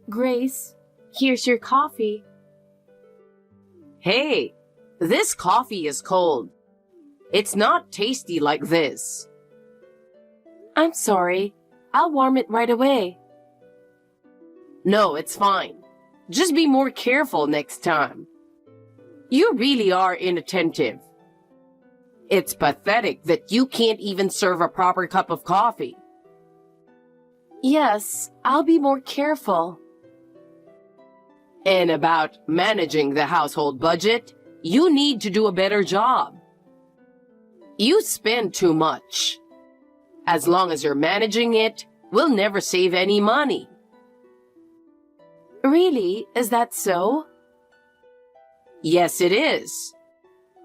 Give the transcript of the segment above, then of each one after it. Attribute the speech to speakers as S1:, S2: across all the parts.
S1: Grace, here's your coffee.
S2: Hey, this coffee is cold. It's not tasty like this.
S1: I'm sorry. I'll warm it right away.
S2: No, it's fine. Just be more careful next time. You really are inattentive. It's pathetic that you can't even serve a proper cup of coffee.
S1: Yes, I'll be more careful.
S2: And about managing the household budget, you need to do a better job. You spend too much. As long as you're managing it, we'll never save any money.
S1: Really? Is that so?
S2: Yes, it is.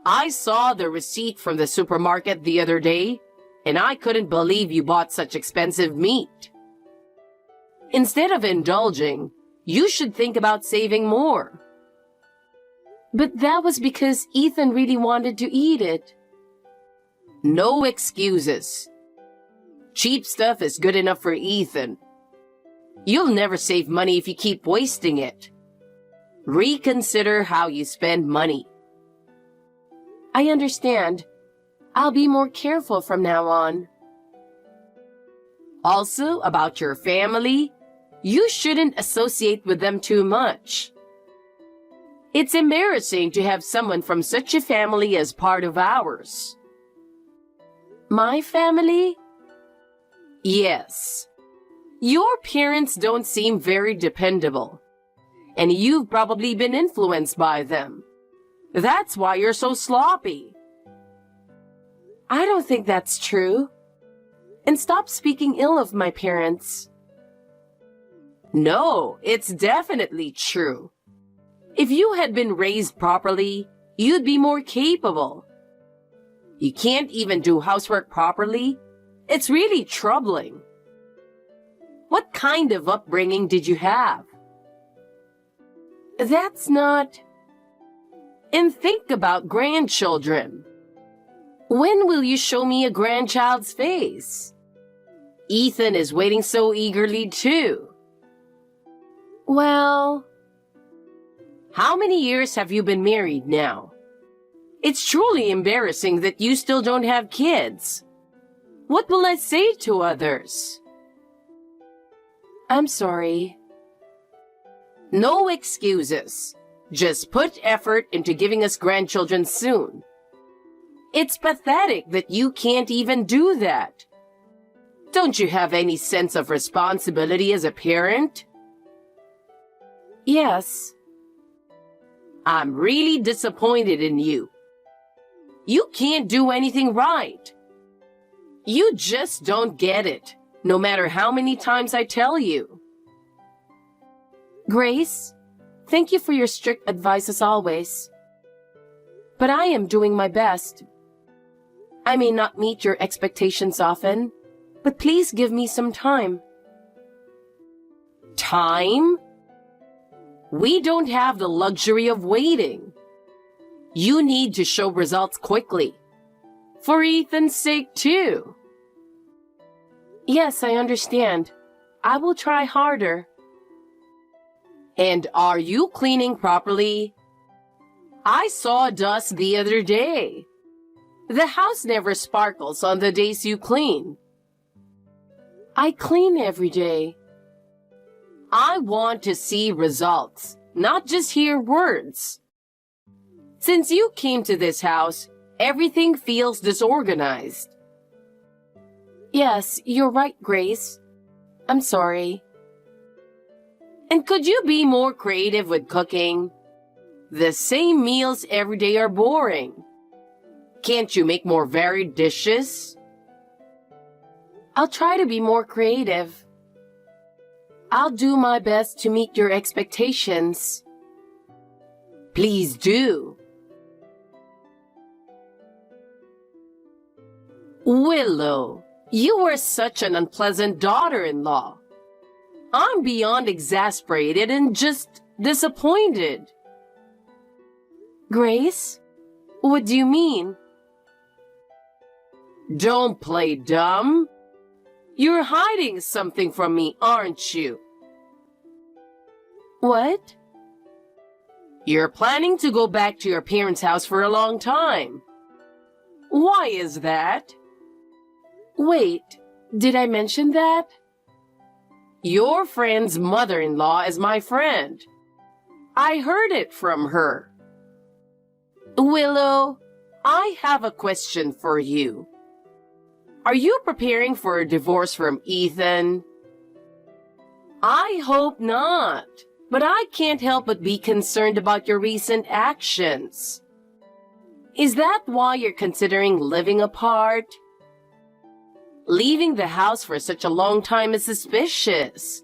S2: I saw the receipt from the supermarket the other day, and I couldn't believe you bought such expensive meat. Instead of indulging, you should think about saving more.
S1: But that was because Ethan really wanted to eat it.
S2: No excuses. Cheap stuff is good enough for Ethan. You'll never save money if you keep wasting it. Reconsider how you spend money.
S1: I understand. I'll be more careful from now on.
S2: Also, about your family, you shouldn't associate with them too much. It's embarrassing to have someone from such a family as part of ours.
S1: My family?
S2: Yes. Your parents don't seem very dependable, and you've probably been influenced by them. That's why you're so sloppy.
S1: I don't think that's true. And stop speaking ill of my parents.
S2: No, it's definitely true. If you had been raised properly, you'd be more capable. You can't even do housework properly? It's really troubling. What kind of upbringing did you have?
S1: That's not...
S2: And think about grandchildren. When will you show me a grandchild's face? Ethan is waiting so eagerly too.
S1: Well...
S2: How many years have you been married now? It's truly embarrassing that you still don't have kids. What will I say to others?
S1: I'm sorry.
S2: No excuses. Just put effort into giving us grandchildren soon. It's pathetic that you can't even do that. Don't you have any sense of responsibility as a parent?
S1: Yes.
S2: I'm really disappointed in you. You can't do anything right. You just don't get it, no matter how many times I tell you.
S1: Grace, thank you for your strict advice as always. But I am doing my best. I may not meet your expectations often, but please give me some time.
S2: Time? We don't have the luxury of waiting. You need to show results quickly. For Ethan's sake, too.
S1: Yes, I understand. I will try harder.
S2: And are you cleaning properly? I saw dust the other day. The house never sparkles on the days you clean.
S1: I clean every day.
S2: I want to see results, not just hear words. Since you came to this house, everything feels disorganized.
S1: Yes, you're right, Grace. I'm sorry.
S2: And could you be more creative with cooking? The same meals every day are boring. Can't you make more varied dishes?
S1: I'll try to be more creative. I'll do my best to meet your expectations.
S2: Please do. Willow, you were such an unpleasant daughter-in-law. I'm beyond exasperated and just disappointed.
S1: Grace? What do you mean?
S2: Don't play dumb. You're hiding something from me, aren't you?
S1: What?
S2: You're planning to go back to your parents' house for a long time. Why is that?
S1: Wait, did I mention that?
S2: Your friend's mother-in-law is my friend. I heard it from her. Willow, I have a question for you. Are you preparing for a divorce from Ethan? I hope not, but I can't help but be concerned about your recent actions. Is that why you're considering living apart? Leaving the house for such a long time is suspicious.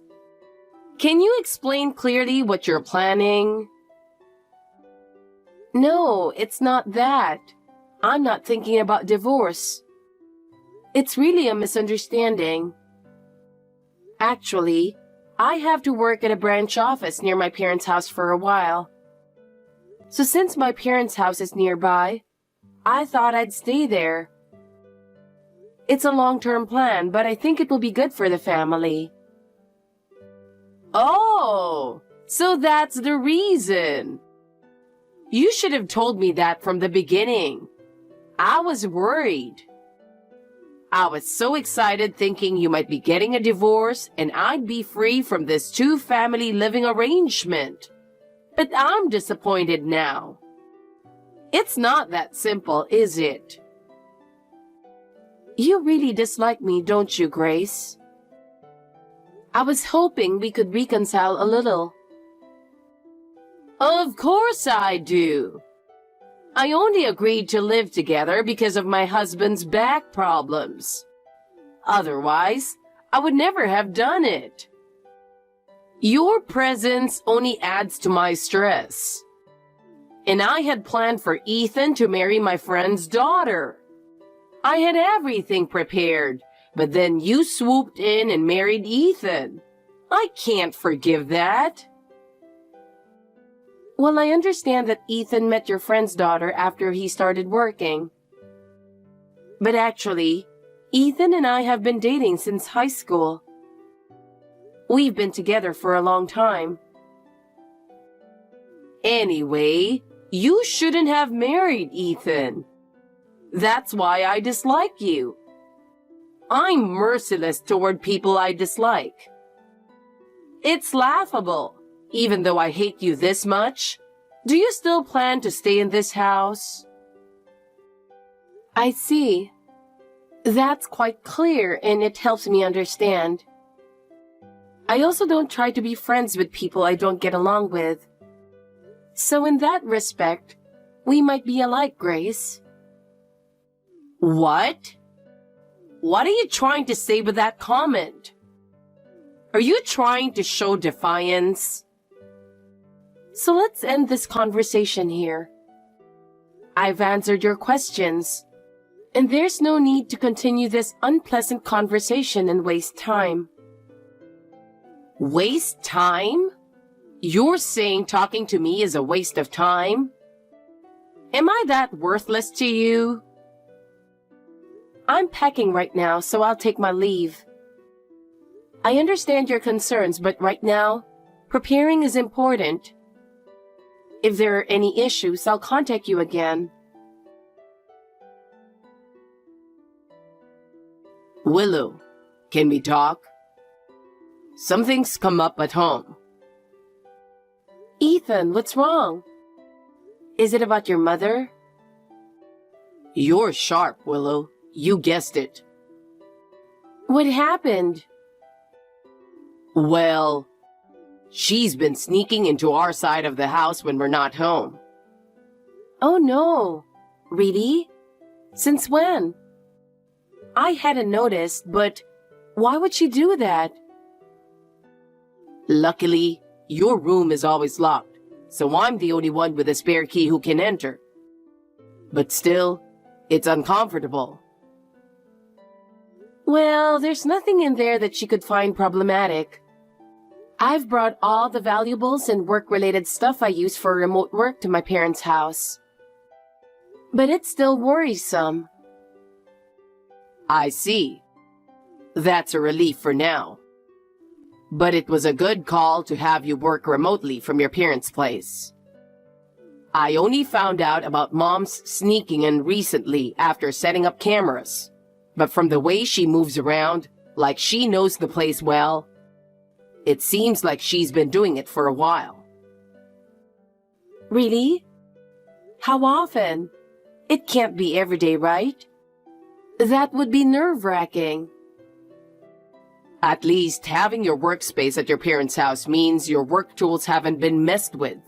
S2: Can you explain clearly what you're planning?
S1: No, it's not that. I'm not thinking about divorce. It's really a misunderstanding. Actually, I have to work at a branch office near my parents' house for a while. So since my parents' house is nearby, I thought I'd stay there. It's a long-term plan, but I think it will be good for the family.
S2: Oh, so that's the reason. You should have told me that from the beginning. I was worried. I was so excited thinking you might be getting a divorce and I'd be free from this two-family living arrangement. But I'm disappointed now. It's not that simple, is it?
S1: You really dislike me, don't you, Grace? I was hoping we could reconcile a little.
S2: Of course I do. I only agreed to live together because of my husband's back problems. Otherwise, I would never have done it. Your presence only adds to my stress. And I had planned for Ethan to marry my friend's daughter. I had everything prepared, but then you swooped in and married Ethan. I can't forgive that.
S1: Well, I understand that Ethan met your friend's daughter after he started working. But actually, Ethan and I have been dating since high school. We've been together for a long time.
S2: Anyway, you shouldn't have married Ethan. That's why I dislike you. I'm merciless toward people I dislike. It's laughable. Even though I hate you this much, do you still plan to stay in this house?
S1: I see. That's quite clear and it helps me understand. I also don't try to be friends with people I don't get along with. So in that respect, we might be alike, Grace.
S2: What? What are you trying to say with that comment? Are you trying to show defiance?
S1: So let's end this conversation here. I've answered your questions, and there's no need to continue this unpleasant conversation and waste time.
S2: Waste time? You're saying talking to me is a waste of time? Am I that worthless to you?
S1: I'm packing right now, so I'll take my leave. I understand your concerns, but right now, preparing is important. If there are any issues, I'll contact you again.
S2: Willow, can we talk? Something's come up at home.
S1: Ethan, what's wrong? Is it about your mother?
S2: You're sharp, Willow. You guessed it.
S1: What happened?
S2: Well, she's been sneaking into our side of the house when we're not home.
S1: Oh no. Really? Since when? I hadn't noticed, but why would she do that?
S2: Luckily, your room is always locked, so I'm the only one with a spare key who can enter. But still, it's uncomfortable.
S1: Well, there's nothing in there that she could find problematic. I've brought all the valuables and work-related stuff I use for remote work to my parents' house. But it's still worrisome.
S2: I see. That's a relief for now. But it was a good call to have you work remotely from your parents' place. I only found out about Mom's sneaking in recently after setting up cameras. But from the way she moves around, like she knows the place well, it seems like she's been doing it for a while.
S1: Really? How often? It can't be every day, right? That would be nerve-wracking.
S2: At least having your workspace at your parents' house means your work tools haven't been messed with.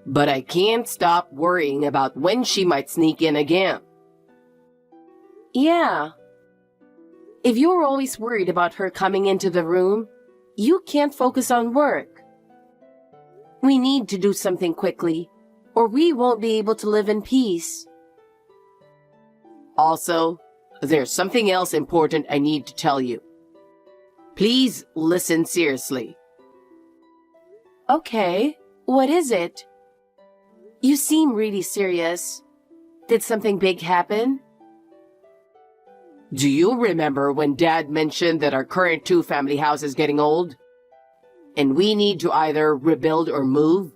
S2: But I can't stop worrying about when she might sneak in again.
S1: Yeah. If you're always worried about her coming into the room, you can't focus on work. We need to do something quickly, or we won't be able to live in peace.
S2: Also, there's something else important I need to tell you. Please listen seriously.
S1: Okay, what is it? You seem really serious. Did something big happen?
S2: Do you remember when Dad mentioned that our current two-family house is getting old? And we need to either rebuild or move?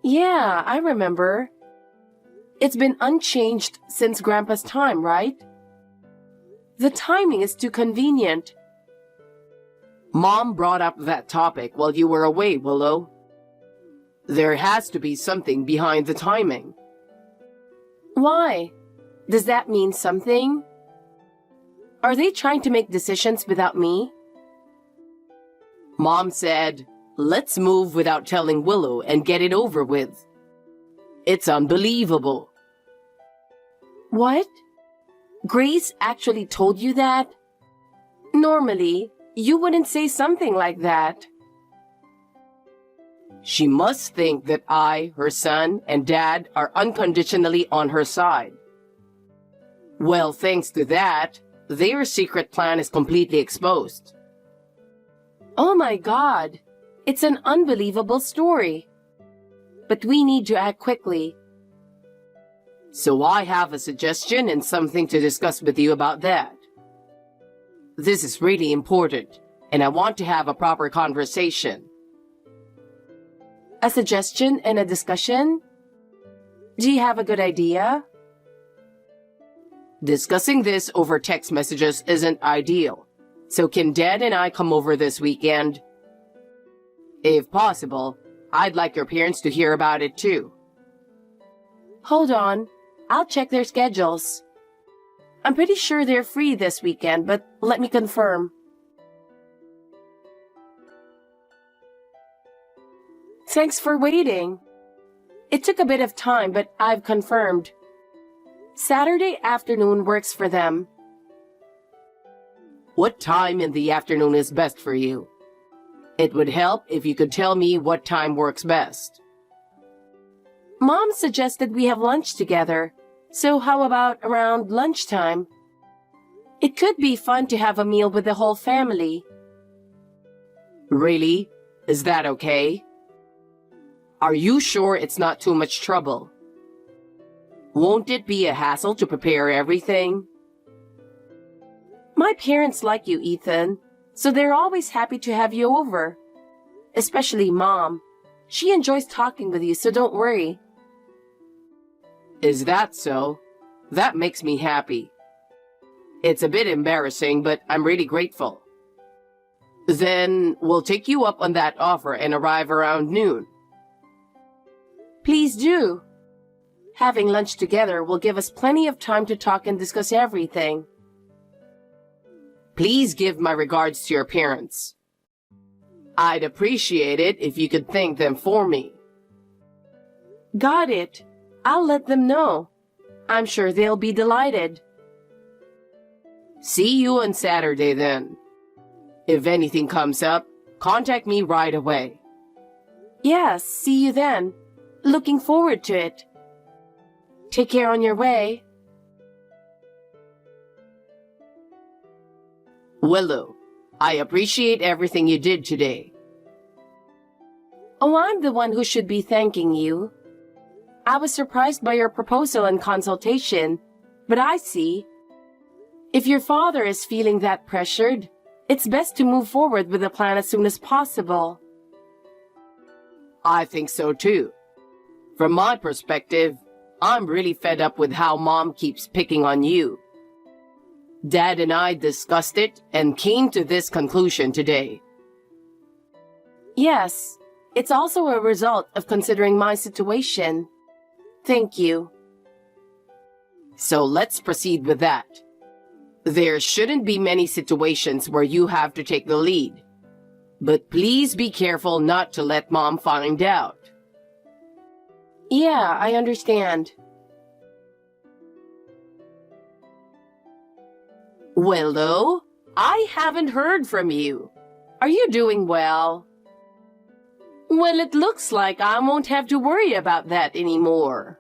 S1: Yeah, I remember. It's been unchanged since Grandpa's time, right? The timing is too convenient.
S2: Mom brought up that topic while you were away, Willow. There has to be something behind the timing.
S1: Why? Does that mean something? Are they trying to make decisions without me?
S2: Mom said, let's move without telling Willow and get it over with. It's unbelievable.
S1: What? Grace actually told you that? Normally, you wouldn't say something like that.
S2: She must think that I, her son, and Dad are unconditionally on her side. Well, thanks to that, their secret plan is completely exposed.
S1: Oh my God! It's an unbelievable story. But we need to act quickly.
S2: So I have a suggestion and something to discuss with you about that. This is really important, and I want to have a proper conversation.
S1: A suggestion and a discussion? Do you have a good idea?
S2: Discussing this over text messages isn't ideal, so can Dad and I come over this weekend? If possible, I'd like your parents to hear about it too.
S1: Hold on, I'll check their schedules. I'm pretty sure they're free this weekend, but let me confirm. Thanks for waiting. It took a bit of time, but I've confirmed. Saturday afternoon works for them.
S2: What time in the afternoon is best for you? It would help if you could tell me what time works best.
S1: Mom suggested we have lunch together, so how about around lunchtime? It could be fun to have a meal with the whole family.
S2: Really? Is that okay? Are you sure it's not too much trouble? Won't it be a hassle to prepare everything?
S1: My parents like you, Ethan, so they're always happy to have you over. Especially Mom. She enjoys talking with you, so don't worry.
S2: Is that so? That makes me happy. It's a bit embarrassing, but I'm really grateful. Then we'll take you up on that offer and arrive around noon.
S1: Please do. Having lunch together will give us plenty of time to talk and discuss everything.
S2: Please give my regards to your parents. I'd appreciate it if you could thank them for me.
S1: Got it. I'll let them know. I'm sure they'll be delighted.
S2: See you on Saturday then. If anything comes up, contact me right away.
S1: Yes, see you then. Looking forward to it. Take care on your way.
S2: Willow, I appreciate everything you did today.
S1: Oh, I'm the one who should be thanking you. I was surprised by your proposal and consultation, but I see. If your father is feeling that pressured, It's best to move forward with the plan as soon as possible.
S2: I think so too. From my perspective, I'm really fed up with how Mom keeps picking on you. Dad and I discussed it and came to this conclusion today.
S1: Yes, it's also a result of considering my situation. Thank you.
S2: So let's proceed with that. There shouldn't be many situations where you have to take the lead. But please be careful not to let Mom find out.
S1: Yeah, I understand.
S2: Willow, I haven't heard from you. Are you doing well? Well, it looks like I won't have to worry about that anymore.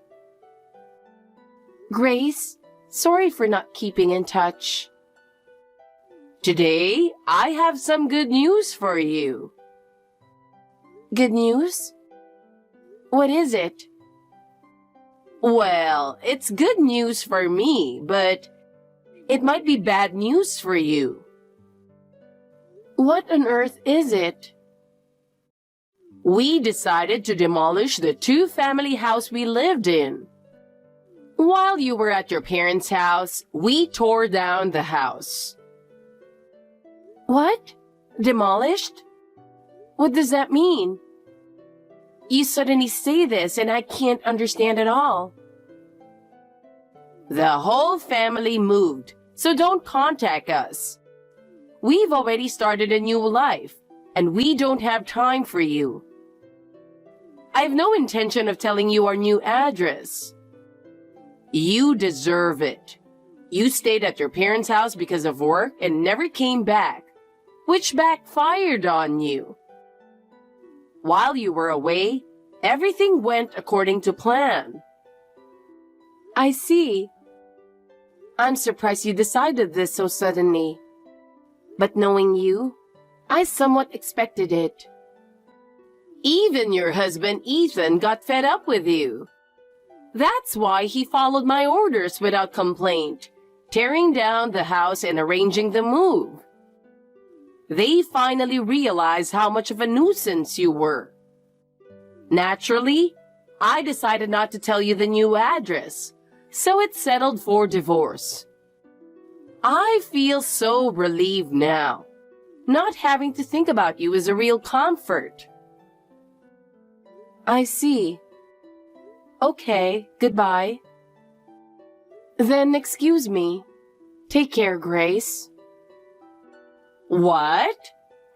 S1: Grace, sorry for not keeping in touch.
S2: Today, I have some good news for you.
S1: Good news? What is it?
S2: Well, it's good news for me, but it might be bad news for you.
S1: What on earth is it?
S2: We decided to demolish the two-family house we lived in. While you were at your parents' house, we tore down the house.
S1: What? Demolished? What does that mean? You suddenly say this and I can't understand at all.
S2: The whole family moved, so don't contact us. We've already started a new life, and we don't have time for you. I have no intention of telling you our new address. You deserve it. You stayed at your parents' house because of work and never came back, which backfired on you. While you were away, everything went according to plan.
S1: I see. I'm surprised you decided this so suddenly. But knowing you, I somewhat expected it.
S2: Even your husband Ethan got fed up with you. That's why he followed my orders without complaint, tearing down the house and arranging the move. They finally realized how much of a nuisance you were. Naturally, I decided not to tell you the new address, so it settled for divorce. I feel so relieved now. Not having to think about you is a real comfort.
S1: I see. Okay, goodbye. Then excuse me. Take care, Grace.
S2: What?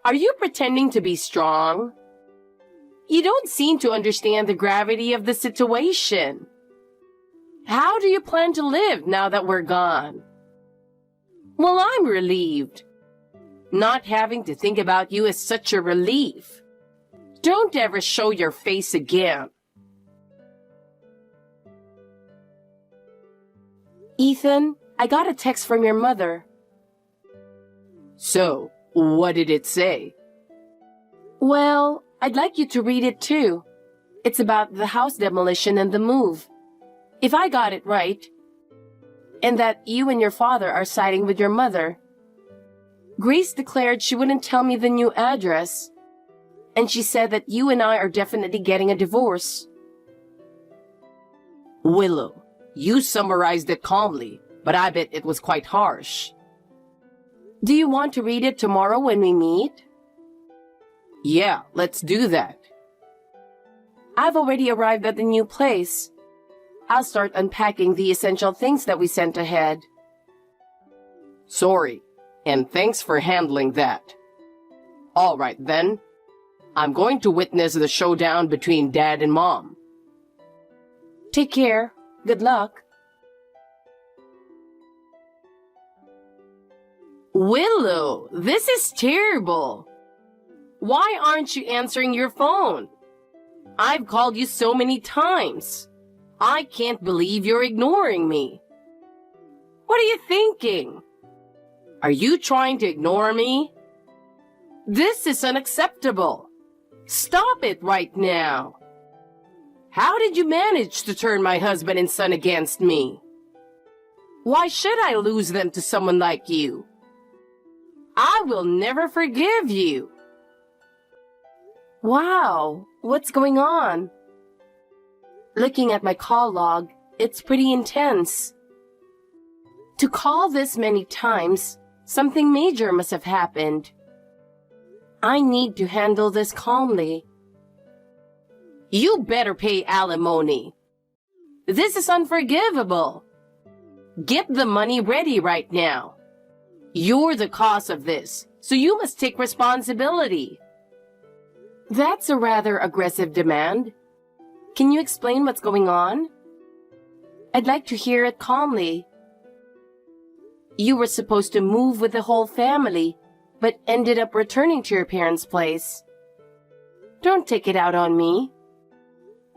S2: Are you pretending to be strong? You don't seem to understand the gravity of the situation. How do you plan to live now that we're gone? Well, I'm relieved. Not having to think about you is such a relief. Don't ever show your face again.
S1: Ethan, I got a text from your mother.
S2: So, what did it say?
S1: Well, I'd like you to read it too. It's about the house demolition and the move. If I got it right, and that you and your father are siding with your mother. Grace declared she wouldn't tell me the new address, and she said that you and I are definitely getting a divorce.
S2: Willow, you summarized it calmly, but I bet it was quite harsh.
S1: Do you want to read it tomorrow when we meet?
S2: Yeah, let's do that.
S1: I've already arrived at the new place. I'll start unpacking the essential things that we sent ahead.
S2: Sorry, and thanks for handling that. All right, then. I'm going to witness the showdown between Dad and Mom.
S1: Take care. Good luck.
S2: Willow, this is terrible. Why aren't you answering your phone? I've called you so many times. I can't believe you're ignoring me. What are you thinking? Are you trying to ignore me? This is unacceptable. Stop it right now. How did you manage to turn my husband and son against me? Why should I lose them to someone like you? I will never forgive you.
S1: Wow, what's going on? Looking at my call log, it's pretty intense. To call this many times, something major must have happened. I need to handle this calmly.
S2: You better pay alimony. This is unforgivable. Get the money ready right now. You're the cause of this, so you must take responsibility.
S1: That's a rather aggressive demand. Can you explain what's going on? I'd like to hear it calmly. You were supposed to move with the whole family, but ended up returning to your parents' place. Don't take it out on me.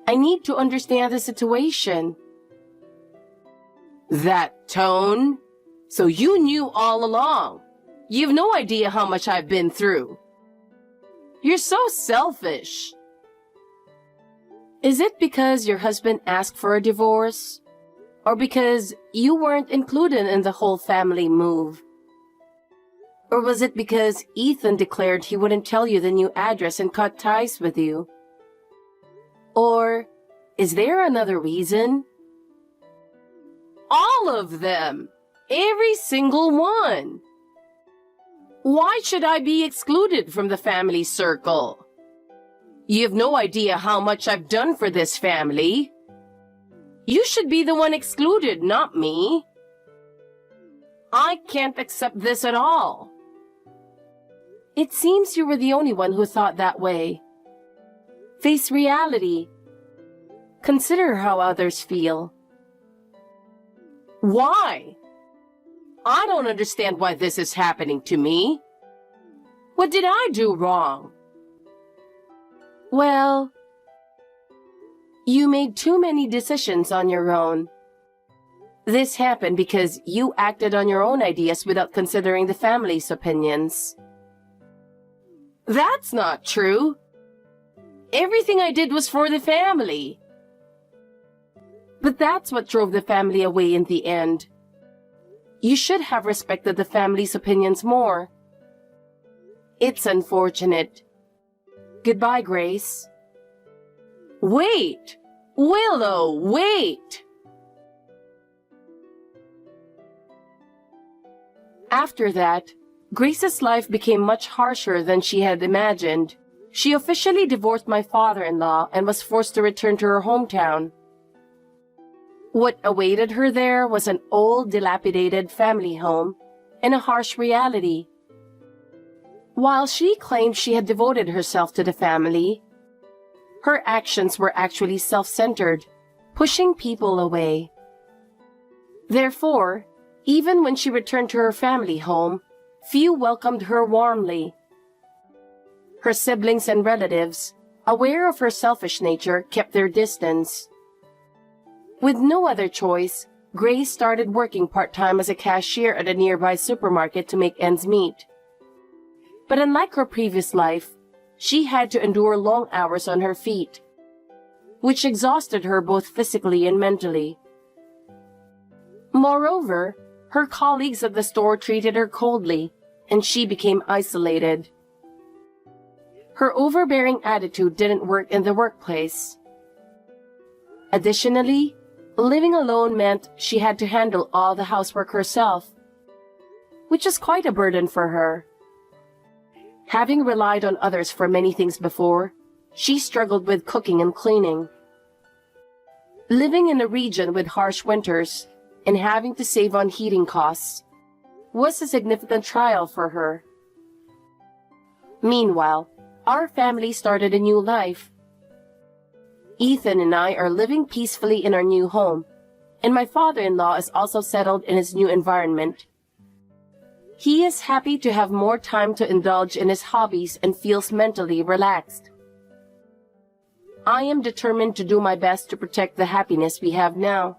S1: I need to understand the situation.
S2: That tone? So you knew all along. You've no idea how much I've been through. You're so selfish.
S1: Is it because your husband asked for a divorce? Or because you weren't included in the whole family move? Or was it because Ethan declared he wouldn't tell you the new address and cut ties with you? Or is there another reason?
S2: All of them. Every single one. Why should I be excluded from the family circle? You have no idea how much I've done for this family. You should be the one excluded, not me. I can't accept this at all.
S1: It seems you were the only one who thought that way. Face reality. Consider how others feel.
S2: Why? I don't understand why this is happening to me. What did I do wrong?
S1: Well, you made too many decisions on your own. This happened because you acted on your own ideas without considering the family's opinions.
S2: That's not true. Everything I did was for the family.
S1: But that's what drove the family away in the end. You should have respected the family's opinions more. It's unfortunate. Goodbye, Grace.
S2: Wait! Willow, wait!
S1: After that, Grace's life became much harsher than she had imagined. She officially divorced my father-in-law and was forced to return to her hometown. What awaited her there was an old, dilapidated family home and a harsh reality. While she claimed she had devoted herself to the family, her actions were actually self-centered, pushing people away. Therefore, even when she returned to her family home, few welcomed her warmly. Her siblings and relatives, aware of her selfish nature, kept their distance. With no other choice, Grace started working part-time as a cashier at a nearby supermarket to make ends meet. But unlike her previous life, she had to endure long hours on her feet, which exhausted her both physically and mentally. Moreover, her colleagues at the store treated her coldly, and she became isolated. Her overbearing attitude didn't work in the workplace. Additionally, living alone meant she had to handle all the housework herself, which is quite a burden for her. Having relied on others for many things before, she struggled with cooking and cleaning. Living in a region with harsh winters and having to save on heating costs was a significant trial for her. Meanwhile, our family started a new life. Ethan and I are living peacefully in our new home, and my father-in-law is also settled in his new environment. He is happy to have more time to indulge in his hobbies and feels mentally relaxed. I am determined to do my best to protect the happiness we have now.